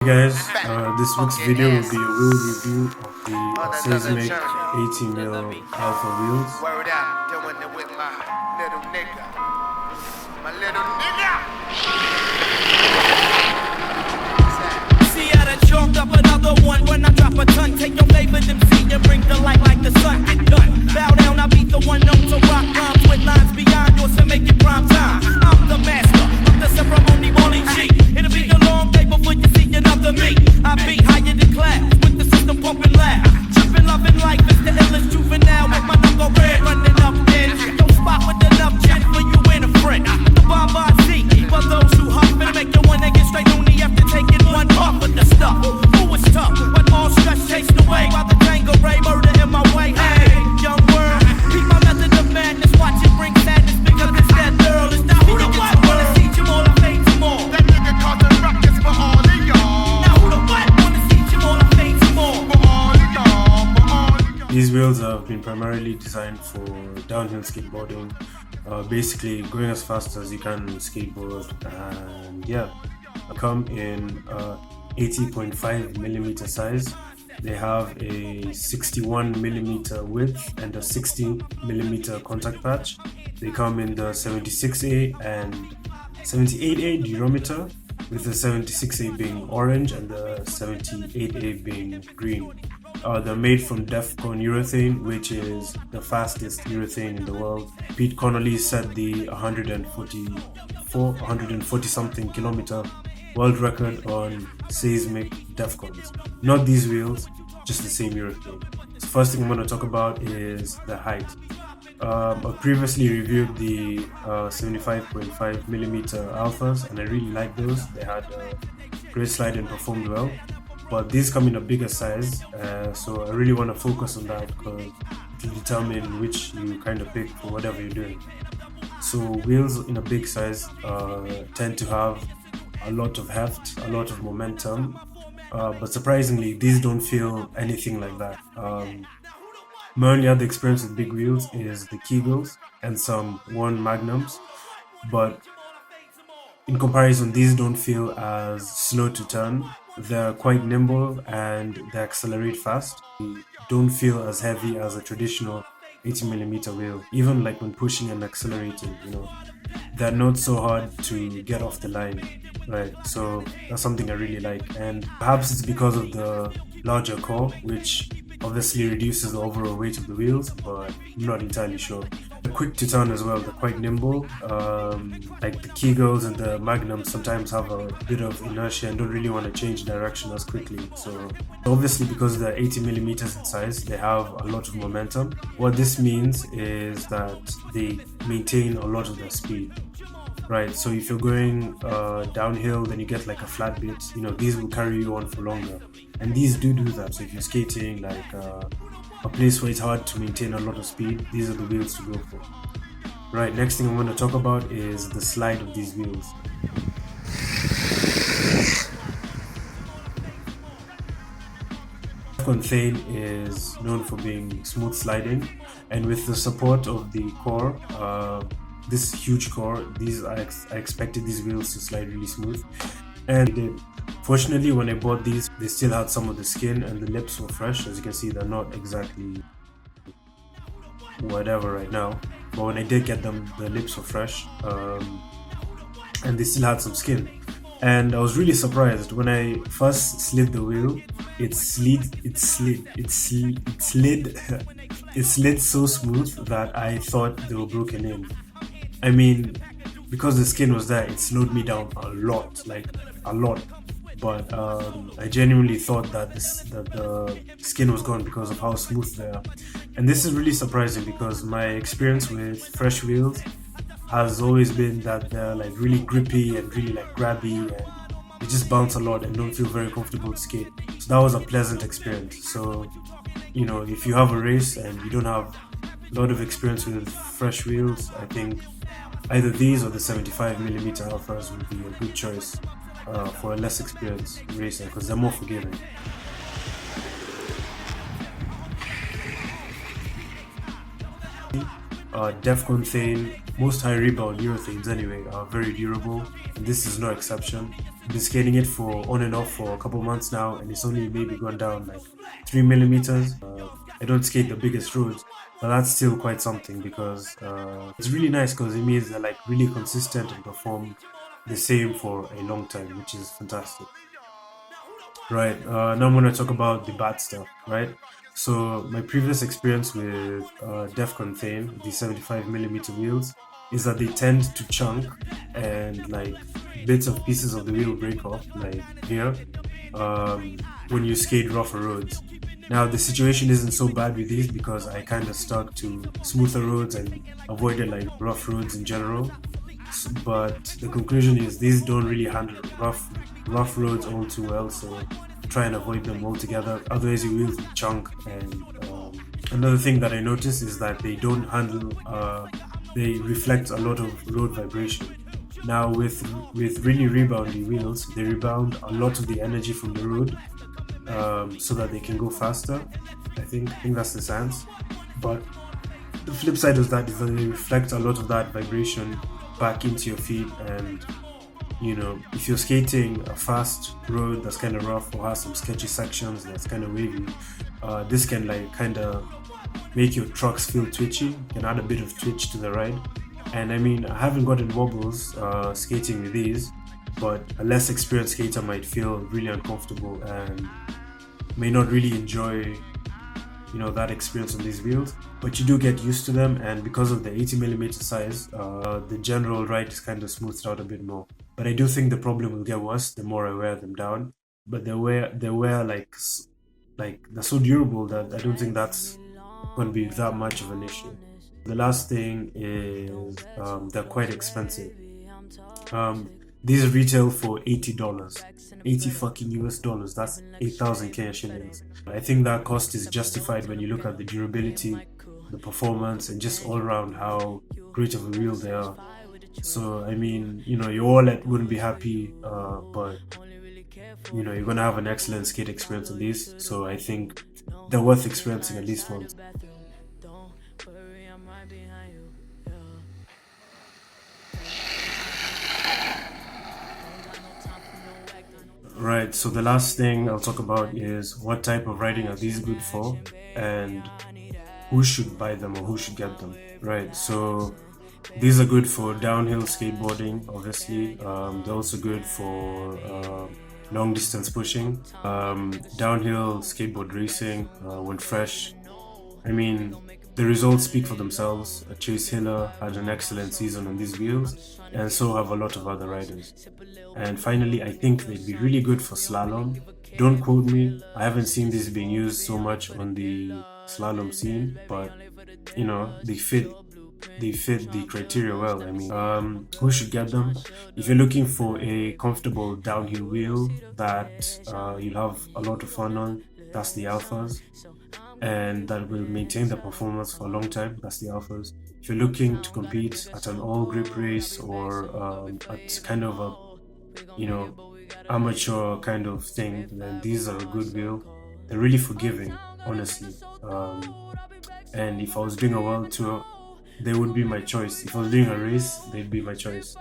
Hey guys, this week's video will be a wheel review of the Seismic 80mm Alpha wheels. Word out, doing it with my little nigga. My little nigga! See, I done chalked up another one when I drop a ton. Take your favorite MC and bring the light like the sun. Get done. Bow down, I beat the one known to rock rhymes with lines beyond yours to make it prime time. I'm the master of the ceremony, Wally G. It'll be a long day before you see another me. I be higher than class with the system pumping loud. Tripping, loving life is the illest juvenile with my knuckle red running up in. Don't spot with enough chin for you and a friend. The Baba Z for those who huff and make you wanna get straight on the after taking one puff of the stuff. Who is tough, but all stress chased away by the Tango Ray murder in my way. Hey, young world, keep my method of madness. Watch it bring sadness because it's that girl. It's not who the what wanna see you more, I fade you more. That nigga causing ruckus for all of y'all. Now who the what wanna see you more, I fade you more. For all of y'all, for all of y'all. These wheels have been primarily designed for downhill skateboarding, basically going as fast as you can skateboard, and yeah, come in 80.5mm size. They have a 61mm width and a 60mm contact patch. They come in the 76A and 78A durometer, with the 76A being orange and the 78A being green. They're made from Defcon urethane, which is the fastest urethane in the world. Pete Connolly set the 140 something kilometer world record on Seismic Defcons. Not these wheels, just the same urethane. So first thing I'm going to talk about is the height. I previously reviewed the 75.5mm alphas, and I really like those. They had a great slide and performed well, but these come in a bigger size, so I really want to focus on that because it will determine which you kind of pick for whatever you're doing. So wheels in a big size tend to have a lot of heft, a lot of momentum, but surprisingly these don't feel anything like that. My only other experience with big wheels is the Kegels and some One Magnums, but in comparison these don't feel as slow to turn. They're quite nimble and they accelerate fast. They don't feel as heavy as a traditional 80mm wheel, even like when pushing and accelerating, they're not so hard to get off the line, right? So that's something I really like, and perhaps it's because of the larger core, which obviously reduces the overall weight of the wheels, but I'm not entirely sure. They're quick to turn as well, they're quite nimble. Like the Kegels and the Magnums sometimes have a bit of inertia and don't really want to change direction as quickly. So obviously because they're 80mm in size, they have a lot of momentum. What this means is that they maintain a lot of their speed. Right, so if you're going downhill, then you get like a flat bit, these will carry you on for longer. And these do that. So if you're skating like a place where it's hard to maintain a lot of speed, these are the wheels to go for. Right, next thing I'm going to talk about is the slide of these wheels. Thane is known for being smooth sliding, and with the support of the core, this huge core, I expected these wheels to slide really smooth, and they did. Fortunately, when I bought these, they still had some of the skin and the lips were fresh. As you can see, they're not exactly whatever right now, but when I did get them, the lips were fresh, and they still had some skin. And I was really surprised when I first slid the wheel. It slid so smooth that I thought they were broken in. I mean, because the skin was there, it slowed me down a lot, like a lot. But I genuinely thought that the skin was gone because of how smooth they are. And this is really surprising because my experience with fresh wheels has always been that they're like really grippy and really like grabby, and they just bounce a lot and don't feel very comfortable to skate. So that was a pleasant experience. So, if you have a race and you don't have a lot of experience with fresh wheels, I think either these or the 75mm alphas would be a good choice for a less experienced racer because they're more forgiving. Defcon Thane, most high rebound urethanes anyway, are very durable, and this is no exception. been skating it for on and off for a couple months now, and it's only maybe gone down like 3 millimeters. I don't skate the biggest roads, but that's still quite something because it's really nice because it means they're like really consistent and perform the same for a long time, which is fantastic. Right, now I'm going to talk about the bad stuff, right? So my previous experience with Defcon Thane, the 75 millimeter wheels, is that they tend to chunk and like bits of pieces of the wheel break off, like here, when you skate rougher roads. Now the situation isn't so bad with these because I kind of stuck to smoother roads and avoided like rough roads in general. But the conclusion is these don't really handle rough roads all too well, so try and avoid them altogether. Otherwise your wheels will chunk. And another thing that I noticed is that they don't handle they reflect a lot of road vibration. Now with really reboundy wheels, they rebound a lot of the energy from the road, so that they can go faster. I think that's the sense. But the flip side of that is that they reflect a lot of that vibration back into your feet, and you know, if you're skating a fast road that's kind of rough or has some sketchy sections that's kind of wavy, this can like kind of make your trucks feel twitchy, can add a bit of twitch to the ride. And I mean, I haven't gotten wobbles skating with these, but a less experienced skater might feel really uncomfortable and may not really enjoy, you know, that experience on these wheels. But you do get used to them, and because of the 80 millimeter size, the general ride is kind of smoothed out a bit more. But I do think the problem will get worse the more I wear them down. But they wear like they're so durable that I don't think that's going to be that much of an issue. The last thing is they're quite expensive. These retail for $80, 80 fucking US dollars. That's 8,000 Kenya shillings. I think that cost is justified when you look at the durability, the performance, and just all around how great of a wheel they are. So I mean, you know, your wallet wouldn't be happy, but you know, you're gonna have an excellent skate experience on these. So I think they're worth experiencing at least once. Right, so the last thing I'll talk about is what type of riding are these good for, and who should buy them or who should get them. Right, so these are good for downhill skateboarding, obviously. They're also good for long distance pushing, downhill skateboard racing when fresh. I mean, the results speak for themselves. Chase Hiller had an excellent season on these wheels, and so have a lot of other riders. And finally, I think they'd be really good for slalom. Don't quote me, I haven't seen this being used so much on the slalom scene, but you know, they fit the criteria well. I mean, who should get them? If you're looking for a comfortable downhill wheel that you'll have a lot of fun on, that's the Alphas, and that will maintain the performance for a long time, that's the Alphas. If you're looking to compete at an all grip race or at kind of a, you know, amateur kind of thing, then these are a good wheel. They're really forgiving, honestly. And if I was doing a world tour, they would be my choice. If I was doing a race, they'd be my choice.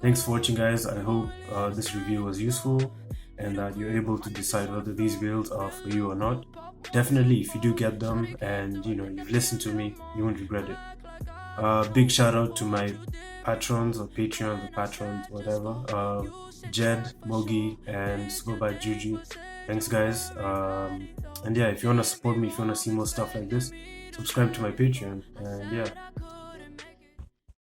Thanks for watching, guys. I hope this review was useful and that you're able to decide whether these wheels are for you or not. Definitely, if you do get them and you know you've listened to me, you won't regret it. Big shout out to my patrons or Patreons or patrons, whatever. Jed, Mogi, and Superbad Juju. Thanks, guys. And yeah, if you want to support me, if you want to see more stuff like this, subscribe to my Patreon. And yeah.